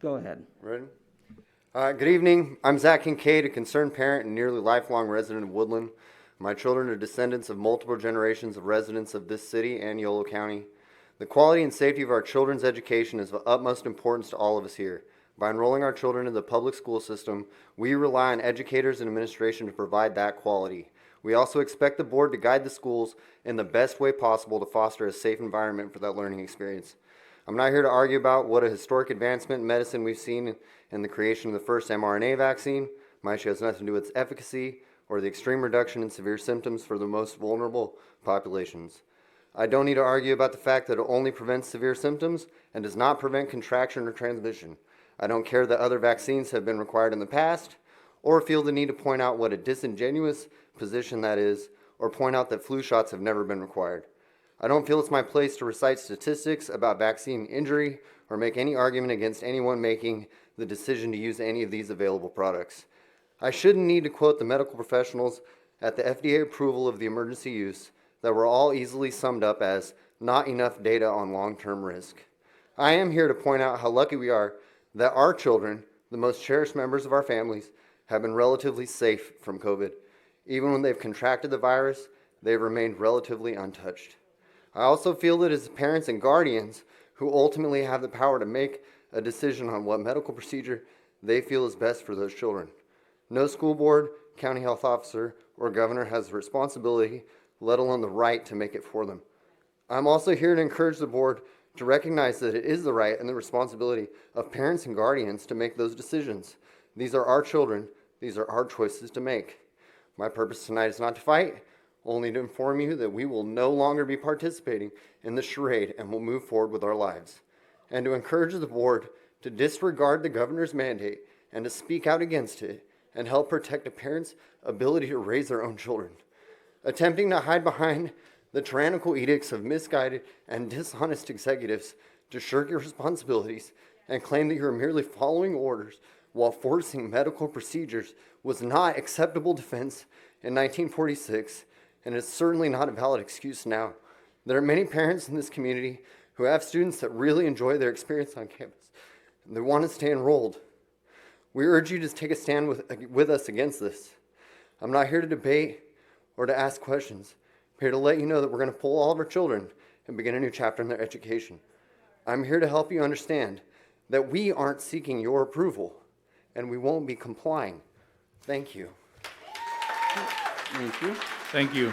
Go ahead. Ready? Good evening. I'm Zach Kincaid, a concerned parent and nearly lifelong resident of Woodland. My children are descendants of multiple generations of residents of this city and Yolo County. The quality and safety of our children's education is of utmost importance to all of us here. By enrolling our children in the public school system, we rely on educators and administration to provide that quality. We also expect the board to guide the schools in the best way possible to foster a safe environment for that learning experience. I'm not here to argue about what a historic advancement in medicine we've seen in the creation of the first mRNA vaccine. My issue has nothing to do with its efficacy or the extreme reduction in severe symptoms for the most vulnerable populations. I don't need to argue about the fact that it only prevents severe symptoms and does not prevent contraction or transmission. I don't care that other vaccines have been required in the past, or feel the need to point out what a disingenuous position that is, or point out that flu shots have never been required. I don't feel it's my place to recite statistics about vaccine injury or make any argument against anyone making the decision to use any of these available products. I shouldn't need to quote the medical professionals at the FDA approval of the emergency use that were all easily summed up as not enough data on long-term risk. I am here to point out how lucky we are that our children, the most cherished members of our families, have been relatively safe from COVID. Even when they've contracted the virus, they've remained relatively untouched. I also feel that as parents and guardians who ultimately have the power to make a decision on what medical procedure they feel is best for those children. No school board, county health officer, or governor has the responsibility, let alone the right, to make it for them. I'm also here to encourage the board to recognize that it is the right and the responsibility of parents and guardians to make those decisions. These are our children. These are our choices to make. My purpose tonight is not to fight, only to inform you that we will no longer be participating in the charade and will move forward with our lives, and to encourage the board to disregard the governor's mandate and to speak out against it and help protect a parent's ability to raise their own children. Attempting to hide behind the tyrannical edicts of misguided and dishonest executives to shirk your responsibilities and claim that you're merely following orders while forcing medical procedures was not acceptable defense in 1946, and it's certainly not a valid excuse now. There are many parents in this community who have students that really enjoy their experience on campus, and they want to stay enrolled. We urge you to take a stand with us against this. I'm not here to debate or to ask questions. I'm here to let you know that we're going to pull all of our children and begin a new chapter in their education. I'm here to help you understand that we aren't seeking your approval, and we won't be complying. Thank you. Thank you. Thank you.